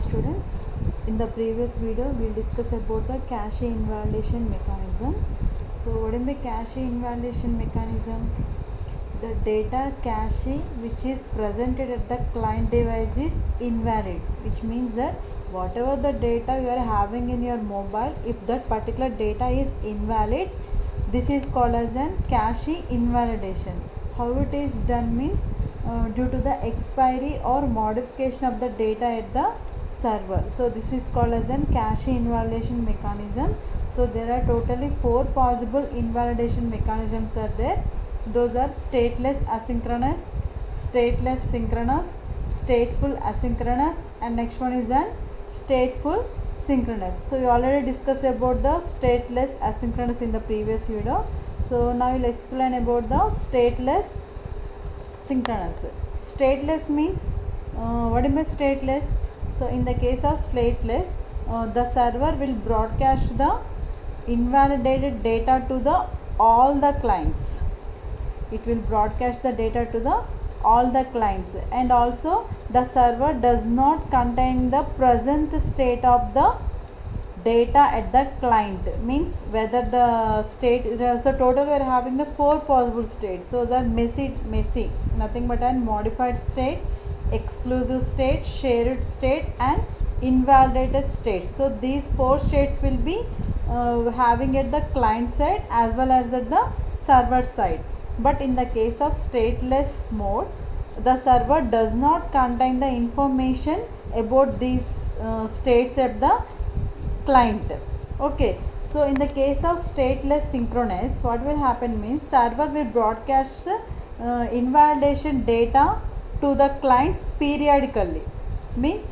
students. In the previous video we'll discuss about the cache invalidation mechanism. So what is the cache invalidation mechanism? The data cache which is presented at the client device is invalid, which means that whatever the data you are having in your mobile, if that particular data is invalid, this is called as an cache invalidation. How it is done means due to the expiry or modification of the data at the server. So this is called as an cache invalidation mechanism. So there are totally 4 possible invalidation mechanisms are there. Those are stateless asynchronous, stateless synchronous, stateful asynchronous, and next one is an stateful synchronous. So we already discussed about the stateless asynchronous in the previous video. So now we'll explain about the stateless synchronous. Stateless means what is stateless? So in the case of stateless, the server will broadcast the invalidated data to the all the clients. It will broadcast the data to the all the clients, and also the server does not contain the present state of the data at the client, means whether the state, so total we are having the 4 possible states. So the messy nothing but a modified state, exclusive state, shared state, and invalidated state. So these 4 states will be having at the client side as well as at the server side. But in the case of stateless mode, the server does not contain the information about these states at the client. Okay, so in the case of stateless synchronous, what will happen means server will broadcast invalidation data to the clients periodically, means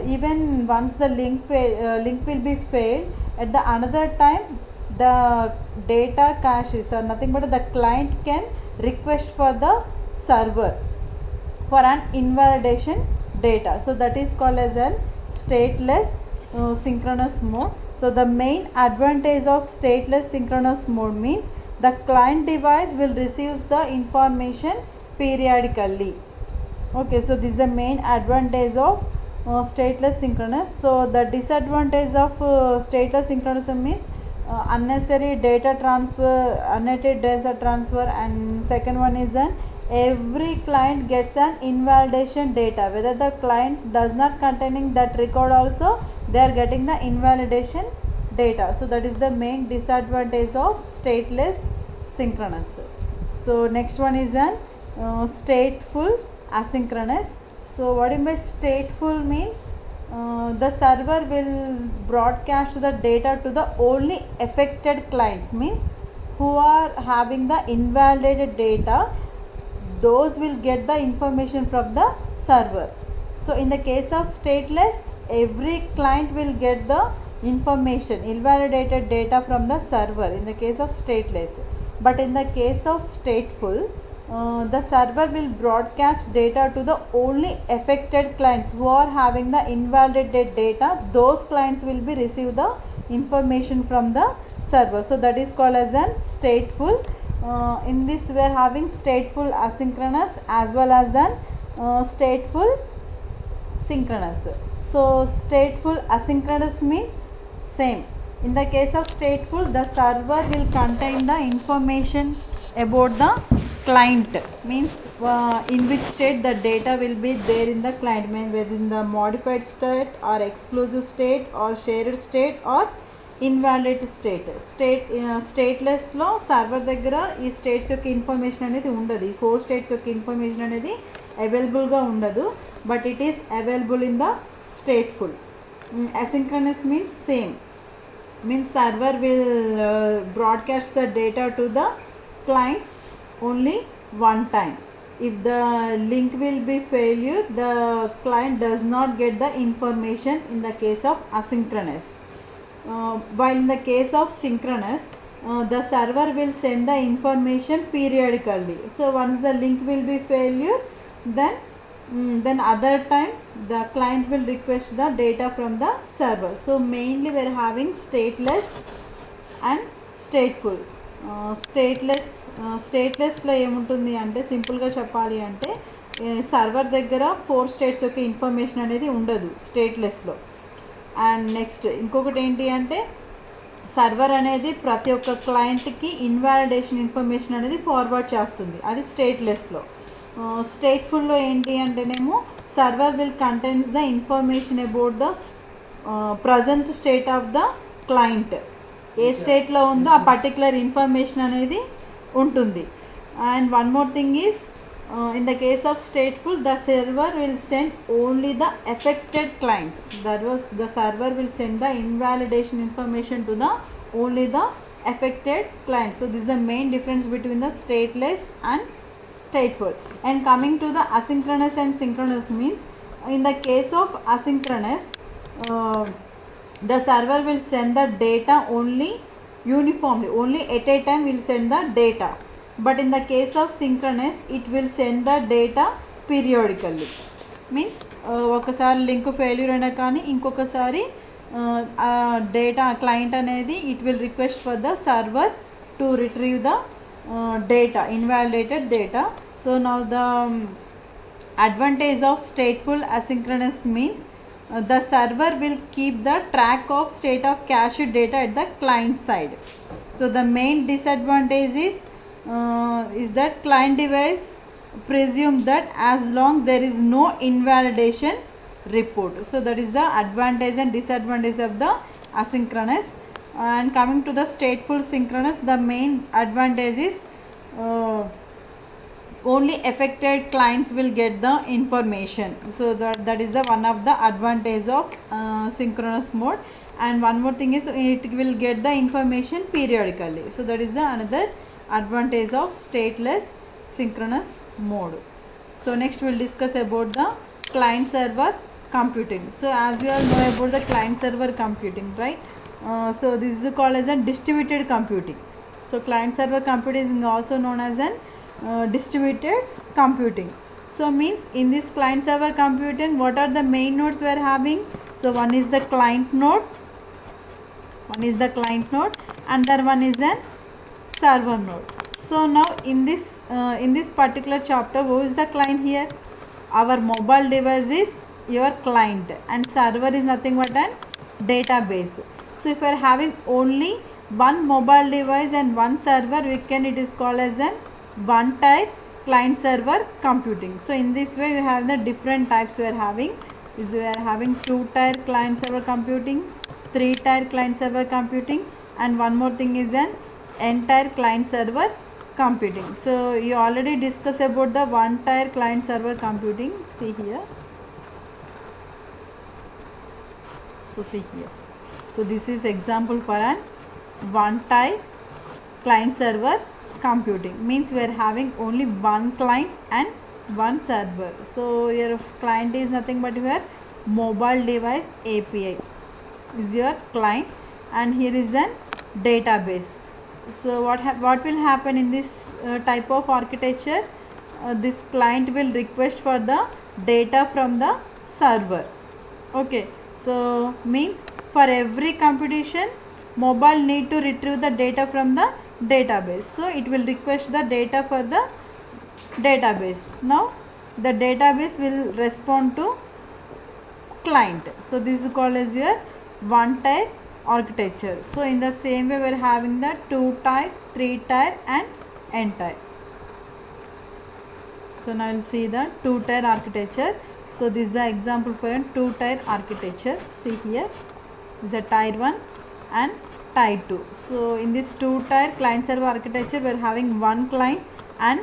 even once the link will be failed, at the another time the data caches or nothing but the client can request for the server for an invalidation data. So that is called as an stateless synchronous mode. So the main advantage of stateless synchronous mode means the client device will receive the information periodically. Okay, so this is the main advantage of stateless synchronous. So the disadvantage of stateless synchronous means unnecessary data transfer, unneeded data transfer, and second one is that every client gets an invalidation data, whether the client does not containing that record also they are getting the invalidation data. So that is the main disadvantage of stateless synchronous. So next one is an stateful asynchronous. So what is by stateful means the server will broadcast the data to the only affected clients, means who are having the invalidated data, those will get the information from the server. So in the case of stateless, every client will get the information, invalidated data from the server in the case of stateless. But in the case of stateful, the server will broadcast data to the only affected clients who are having the invalidated data. Those clients will be receive the information from the server. So that is called as an stateful. In this we are having stateful asynchronous as well as then stateful synchronous. So stateful asynchronous means same. In the case of stateful, the server will contain the information about the client, means in which state the data will be there in the client, means whether in the modified state or exclusive state or shared state or invalid state. Stateless లో server దగ్గర ఈ states యొక్క information అనేది ఉండదు, ఈ 4 states యొక్క information అనేది అవైలబుల్గా ఉండదు, but it is available in the stateful. Asynchronous means same, means server will broadcast the data to the clients only one time. If the link will be failure, the client does not get the information in the case of asynchronous. While in the case of synchronous, the server will send the information periodically. So once the link will be failure, then other time the client will request the data from the server. So mainly we are having stateless and stateful. స్టేట్లెస్లో ఏముంటుంది అంటే సింపుల్గా చెప్పాలి అంటే server దగ్గర 4 states యొక్క information అనేది ఉండదు స్టేట్లెస్లో. And next ఇంకొకటి ఏంటి అంటే సర్వర్ అనేది ప్రతి ఒక్క క్లయింట్కి ఇన్వాలిడేషన్ ఇన్ఫర్మేషన్ అనేది ఫార్వర్డ్ చేస్తుంది, అది స్టేట్లెస్లో. స్టేట్ఫుల్లో ఏంటి అంటేనేమో server will contains the information about the present state of the client. ఏ స్టేట్లో ఉందో ఆ పర్టికులర్ ఇన్ఫర్మేషన్ అనేది ఉంటుంది. And one more thing is in the case of stateful, the server will send only the affected clients. That was, the server will send the invalidation information to the only the affected clients. So this is the main difference between the stateless and stateful. And coming to the asynchronous and synchronous means, in the case of asynchronous, the server will send the data only uniformly, only at a time will send the data. But in the case of synchronous, it will send the data periodically. Means ఒకసారి link failure అయినా కానీ ఇంకొకసారి data client అనేది it will request for the server to retrieve the data, invalidated data. So now the advantage of stateful asynchronous means the server will keep the track of state of cached data at the client side. So the main disadvantage is that client device presume that as long there is no invalidation report. So that is the advantage and disadvantage of the asynchronous. And coming to the stateful synchronous, the main advantage is only affected clients will get the information. So that is the one of the advantage of synchronous mode. And one more thing is it will get the information periodically. So that is the another advantage of stateless synchronous mode. So next we will discuss about the client server computing. So as we all know about the client server computing, right? So this is called as a distributed computing. So client server computing is also known as an distributed computing. So means in this client server computing, what are the main nodes we are having? So one is the client node, another one is an server node. So now in this particular chapter, who is the client here? Our mobile device is your client and server is nothing but an database. So if we are having only one mobile device and one server, it is called as an one type client server computing. So in this way we have the different types we are having. We are having 2-tier client server computing, 3-tier client server computing, and one more thing is an entire client server computing. So you already discussed about the 1-tier client server computing. See here. So see here. So this is example for an 1-tier client server computing. Means we are having only one client and one server. So your client is nothing but your mobile device API is your client, and here is an database. So what will happen in this type of architecture? This client will request for the data from the server. Okay, so means for every computation, mobile need to retrieve the data from the database. So it will request the data for the database. Now the database will respond to client. So this is called as your 1-tier architecture. So in the same way we are having the 2-tier, 3-tier and n-tier. So now we will see the 2-tier architecture. So this is the example for a 2-tier architecture. See here is a tier 1 and tier 2. So in this 2-tier client server architecture we are having one client and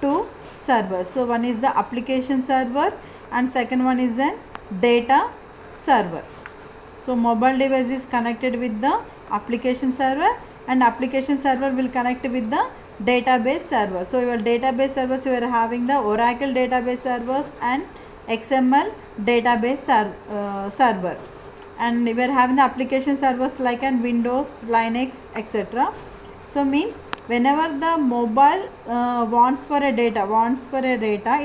two servers. So one is the application server and second one is a data server. So mobile device is connected with the application server and application server will connect with the database server. So your database servers, you are having the Oracle database servers and XML database server, and we are having the application servers like an Windows, Linux, etc. So means whenever the mobile wants for a data,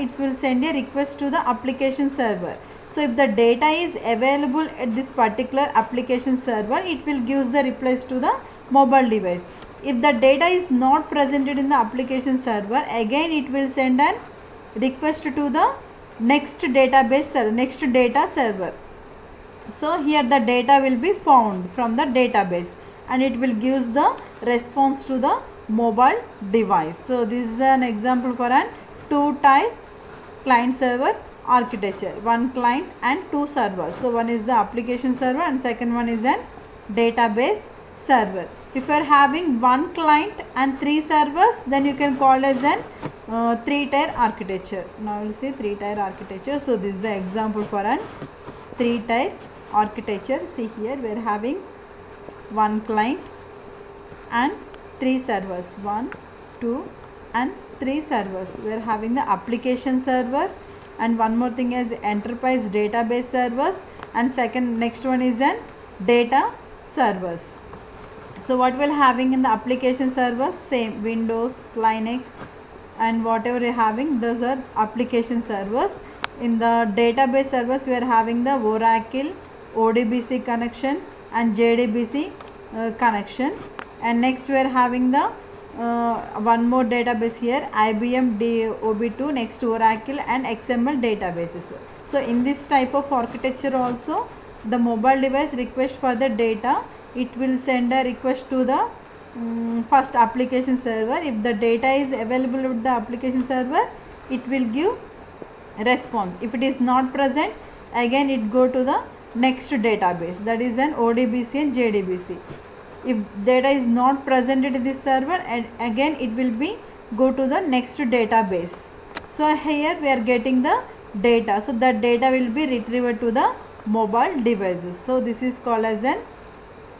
it will send a request to the application server. So if the data is available at this particular application server, it will give the replies to the mobile device. If the data is not presented in the application server, again it will send an request to the next database server, next data server. So here the data will be found from the database and it will give the response to the mobile device. So this is an example for an two-type client server architecture, one client and two servers. So one is the application server and second one is an database server. If you are having one client and three servers, then you can call as an three-tier architecture. Now we will see three-tier architecture. So this is the example for an three-tier architecture. See here we are having one client and three servers, 1, 2 and 3 servers. We are having the application server and one more thing is enterprise database servers, and next one is an data servers. So what we are having in the application servers, same Windows, Linux and whatever you are having, those are application servers. In the database servers we are having the Oracle, ODBC connection and JDBC connection, and next we are having the one more database here, IBM DB2, next Oracle and XML databases. So in this type of architecture also, the mobile device request for the data, it will send a request to the first application server. If the data is available with the application server, it will give response. If it is not present, again it go to the next database, that is an ODBC and JDBC. If data is not present in this server, and again it will be go to the next database. So here we are getting the data, so that data will be retrieved to the mobile devices. So this is called as an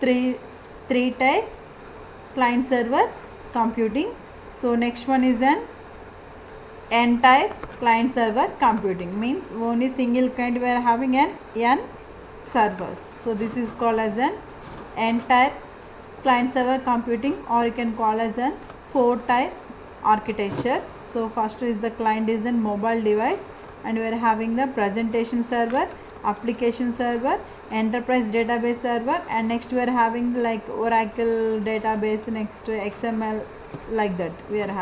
three-tier client server computing. So next one is an n-tier client server computing, means only single client we are having an n servers. So this is called as an n-tier client server computing, or you can call as an four-tier architecture. So first is the client is an mobile device and we are having the presentation server, application server, enterprise database server, and next we are having like Oracle database, next XML, like that we are having.